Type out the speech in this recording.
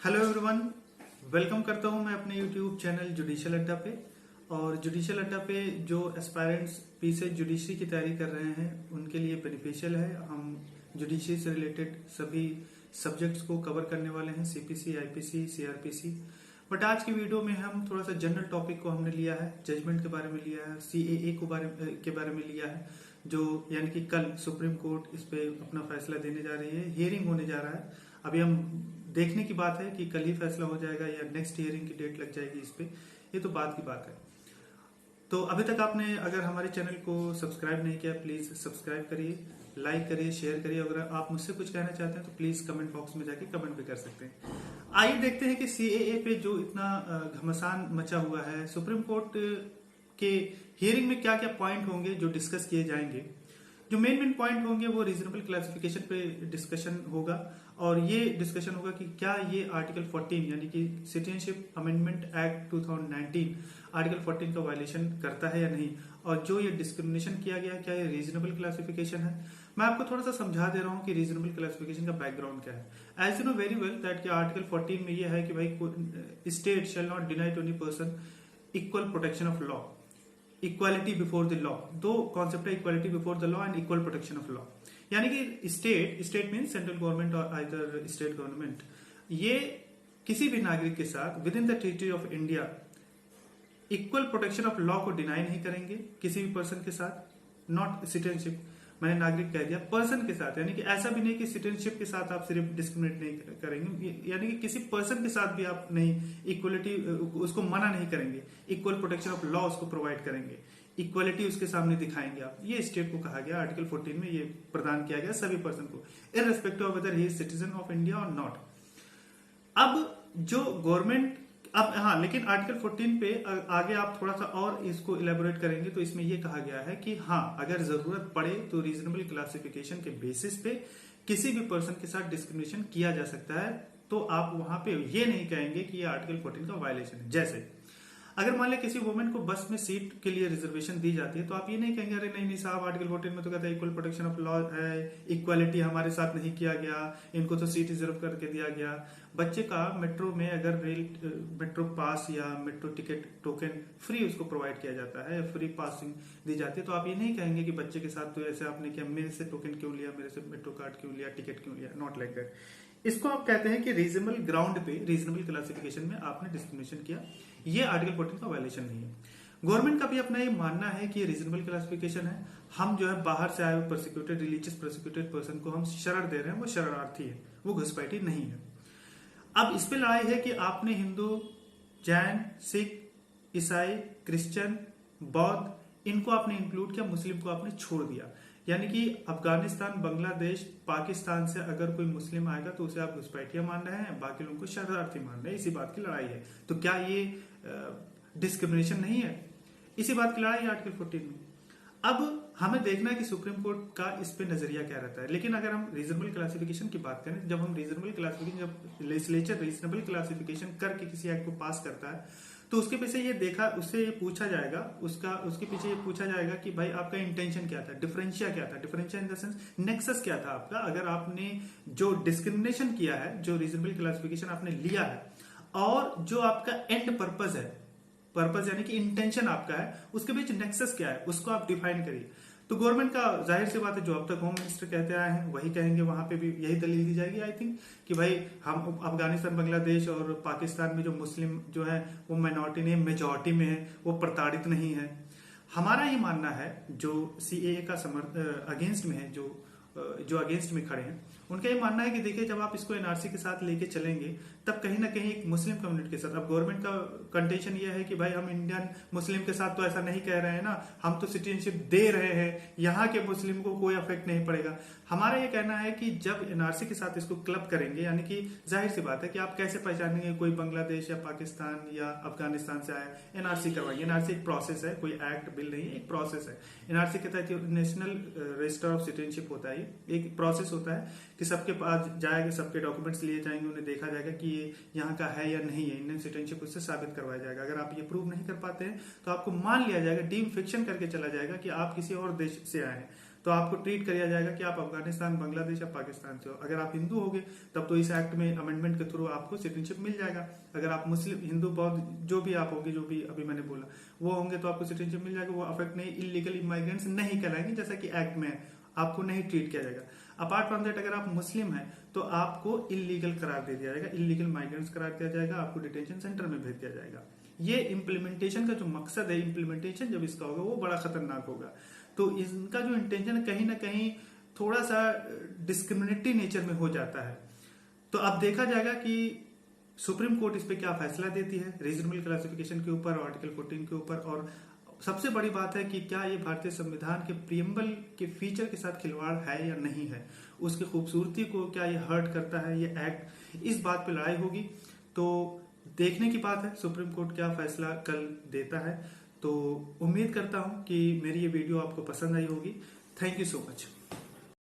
Hello everyone, welcome करता हूं मैं अपने यूट्यूब चैनल जुडिशियल अड्डा पे। और जुडिशियल अड्डा पे जो एस्पायरेंट्स पीछे जुडिशरी की तैयारी कर रहे हैं उनके लिए बेनिफिशियल है। हम जुडिशरी से रिलेटेड सभी सब्जेक्ट्स को कवर करने वाले हैं, सीपीसी, आईपीसी, सीआरपीसी। बट आज की वीडियो में हम थोड़ा सा जनरल टॉपिक को हमने लिया है, जजमेंट के बारे में लिया है, सीएए के बारे में लिया है, जो यानी कि कल सुप्रीम कोर्ट इस पे अपना फैसला देने जा रही है, हियरिंग होने जा रहा है। अभी हम देखने की बात है कि कल ही फैसला हो जाएगा या नेक्स्ट हियरिंग की डेट लग जाएगी इस पे, ये तो बात की बात है। तो अभी तक आपने अगर हमारे चैनल को सब्सक्राइब नहीं किया, प्लीज सब्सक्राइब करिए, लाइक करिए, शेयर करिए। अगर आप मुझसे कुछ कहना चाहते हैं तो प्लीज कमेंट बॉक्स में जाके कमेंट भी कर सकते हैं। आइए देखते हैं कि सीएए पे जो इतना घमासान मचा हुआ है, सुप्रीम कोर्ट के हियरिंग में क्या क्या पॉइंट होंगे जो डिस्कस किए जाएंगे। जो मेन पॉइंट होंगे वो रीजनेबल क्लासिफिकेशन पे डिस्कशन होगा, और ये डिस्कशन होगा कि क्या ये आर्टिकल 14 यानी कि सिटीजनशिप अमेंडमेंट एक्ट 2019 आर्टिकल 14 का वायलेशन करता है या नहीं, और जो ये डिस्क्रिमिनेशन किया गया क्या ये रीजनेबल क्लासिफिकेशन है। मैं आपको थोड़ा सा समझा दे रहा हूँ कि रीजनेबल क्लासिफिकेशन का बैकग्राउंड क्या है। As you know very well that article 14 में ये है कि भाई state shall not deny to any person equal protection of law, equality before the law. दो कॉन्सेप्ट है, equality before the law and equal protection of law. यानी कि state mean central government और आइदर स्टेट गवर्नमेंट, ये किसी भी नागरिक के साथ within the territory of India equal protection of law को डिनाई नहीं करेंगे किसी भी पर्सन के साथ। नॉट सिटीजनशिप, मैंने नागरिक कह दिया, पर्सन के साथ, यानी कि ऐसा भी नहीं कि सिटीजनशिप के साथ आप सिर्फ डिस्क्रिमिनेट नहीं करेंगे, यानी कि किसी पर्सन के साथ भी आप नहीं इक्वलिटी उसको मना नहीं करेंगे, इक्वल प्रोटेक्शन ऑफ लॉ उसको प्रोवाइड करेंगे, इक्वलिटी उसके सामने दिखाएंगे आप। ये स्टेट को कहा गया, आर्टिकल 14 में ये प्रदान किया गया सभी पर्सन को, irrespective of weather he is citizen of India और नॉट। अब जो गवर्नमेंट हाँ, लेकिन आर्टिकल 14 पे आगे आप थोड़ा सा और इसको इलेबोरेट करेंगे तो इसमें यह कहा गया है कि हाँ, अगर जरूरत पड़े तो रीजनेबल क्लासिफिकेशन के बेसिस पे किसी भी पर्सन के साथ डिस्क्रिमिनेशन किया जा सकता है। तो आप वहां पे ये नहीं कहेंगे कि ये आर्टिकल 14 का वायलेशन है। जैसे अगर मान लें किसी वुमेन को बस में सीट के लिए रिजर्वेशन दी जाती है तो आप ये नहीं कहेंगे अरे नहीं साहब, आर्टिकल 14 में तो कहता है इक्वल प्रोटेक्शन ऑफ लॉ है, इक्वालिटी हमारे साथ नहीं किया गया, इनको तो सीट रिजर्व करके दिया गया। बच्चे का मेट्रो में अगर मेट्रो पास या मेट्रो टिकट टोकन फ्री उसको प्रोवाइड किया जाता है, फ्री पासिंग दी जाती है, तो आप ये नहीं कहेंगे कि बच्चे के साथ तो ऐसे आपने किया, मेरे से टोकन क्यों लिया, मेरे से मेट्रो कार्ड क्यों लिया, टिकट क्यों लिया, नॉट लाइक दैट। इसको आप कहते हैं कि रीजनेबल ग्राउंड पे, रीजनेबल क्लासिफिकेशन में आपने डिस्क्रिमिनेशन किया, ये आर्टिकल 14 का वायलेशन नहीं है। गवर्नमेंट का भी अपना ये मानना है कि ये रीजनेबल क्लासिफिकेशन है। हम जो है बाहर से आए हुए प्रोसिक्यूटेड, रिलीजियस प्रोसिक्यूटेड पर्सन को हम शरण दे रहे हैं, वो शरणार्थी है, वो घुसपैठी नहीं है। अब इस पे लड़ाई है कि आपने हिंदू, जैन, सिख, ईसाई, क्रिश्चियन, बौद्ध, इनको आपने इंक्लूड किया, मुस्लिम को आपने छोड़ दिया। यानी कि अफगानिस्तान, बांग्लादेश, पाकिस्तान से अगर कोई मुस्लिम आएगा तो उसे आप घुसपैठिया मान रहे हैं, बाकी लोगों को शरणार्थी मान रहे हैं। इसी बात की लड़ाई है। तो क्या ये डिस्क्रिमिनेशन नहीं है? इसी बात की लड़ाई है आर्टिकल 14 में। अब हमें देखना है कि सुप्रीम कोर्ट का इस पे नजरिया क्या रहता है। लेकिन अगर हम रीजनेबल क्लासिफिकेशन की बात करें, जब हम रीजनेबल क्लासिफिकेशन, जब लेजिस्लेचर रीजनेबल क्लासिफिकेशन करके किसी एक्ट को पास करता है तो उसके पीछे ये देखा, उससे ये पूछा जाएगा, उसके पीछे ये पूछा जाएगा कि भाई आपका इंटेंशन क्या था, डिफरेंशिया क्या था, differentia in the sense nexus क्या था आपका। अगर आपने जो डिस्क्रिमिनेशन किया है, जो रीजनेबल क्लासिफिकेशन आपने लिया है, और जो आपका एंड पर्पज है, पर्पज यानी कि इंटेंशन आपका है, उसके बीच नेक्सस क्या है, उसको आप डिफाइन करिए। तो गवर्नमेंट का जाहिर सी बात है, जो अब तक होम मिनिस्टर कहते आए हैं वही कहेंगे, वहां पे भी यही दलील दी जाएगी आई थिंक, कि भाई हम अफगानिस्तान, बांग्लादेश और पाकिस्तान में जो मुस्लिम जो है वो माइनॉरिटी नहीं, मेजॉरिटी में है, वो प्रताड़ित नहीं है। हमारा ये मानना है, जो सीएए का अगेंस्ट में है, जो अगेंस्ट में खड़े हैं, उनका ये मानना है कि देखिए जब आप इसको एनआरसी के साथ लेके चलेंगे तब कहीं ना कहीं एक मुस्लिम कम्युनिटी के साथ, अब गवर्नमेंट का कंटेंशन ये है कि भाई हम इंडियन मुस्लिम के साथ तो ऐसा नहीं कह रहे हैं ना, हम तो सिटीजनशिप दे रहे हैं, यहाँ के मुस्लिम को कोई अफेक्ट नहीं पड़ेगा। हमारा ये कहना है कि जब एनआरसी के साथ इसको क्लब करेंगे, यानी कि जाहिर सी बात है कि आप कैसे पहचानेंगे कोई बांग्लादेश या पाकिस्तान या अफगानिस्तान से आया, एनआरसी करवाइए। एनआरसी एक प्रोसेस है, कोई एक्ट बिल नहीं है, एक प्रोसेस है। एनआरसी के तहत नेशनल रजिस्टर ऑफ सिटीजनशिप होता है, एक प्रोसेस होता है कि सबके पास जाएगा, सबके डॉक्यूमेंट्स लिए जाएंगे, उन्हें देखा जाएगा कि ये यहाँ का है या नहीं है, इंडियन सिटीजनशिप उससे साबित करवाया जाएगा। अगर आप ये प्रूव नहीं कर पाते हैं तो आपको मान लिया जाएगा, डीम फिक्शन करके चला जाएगा कि आप किसी और देश से आए हैं। तो आपको ट्रीट किया जाएगा कि आप अफगानिस्तान, बांग्लादेश या पाकिस्तान से हो। अगर आप हिंदू होगे तब तो इस एक्ट में अमेंडमेंट के थ्रू आपको सिटीजनशिप मिल जाएगा। अगर आप मुस्लिम, हिंदू, बौद्ध जो भी आप होंगे, जो भी अभी मैंने बोला वो होंगे, तो आपको सिटीजनशिप मिल जाएगा। वो अफेक्ट नहीं, इलीगल इमाइग्रेंट्स नहीं कहलाएंगे, जैसा कि एक्ट में है, आपको नहीं ट्रीट किया जाएगा। अपार्ट फ्रॉम दैट, अगर आप मुस्लिम हैं तो आपको इलीगल करार दे दिया जाएगा, इलीगल माइग्रेंट्स करार दिया जाएगा, आपको डिटेंशन सेंटर में भेज दिया जाएगा। ये इम्प्लीमेंटेशन का जो मकसद है, इम्प्लीमेंटेशन जब इसका होगा वो बड़ा खतरनाक होगा। तो इनका जो इंटेंशन कहीं ना कहीं थोड़ा सा डिस्क्रिमिनेटरी नेचर में हो जाता है। तो अब देखा जाएगा कि सुप्रीम कोर्ट इस पे क्या फैसला देती है, रीजनेबल क्लासिफिकेशन के ऊपर, आर्टिकल 14 के ऊपर। और सबसे बड़ी बात है कि क्या ये भारतीय संविधान के प्रियम्बल के फीचर के साथ खिलवाड़ है या नहीं है, उसकी खूबसूरती को क्या ये हर्ट करता है ये एक्ट, इस बात पे लड़ाई होगी। तो देखने की बात है सुप्रीम कोर्ट क्या फैसला कल देता है। तो उम्मीद करता हूं कि मेरी ये वीडियो आपको पसंद आई होगी। Thank you so much.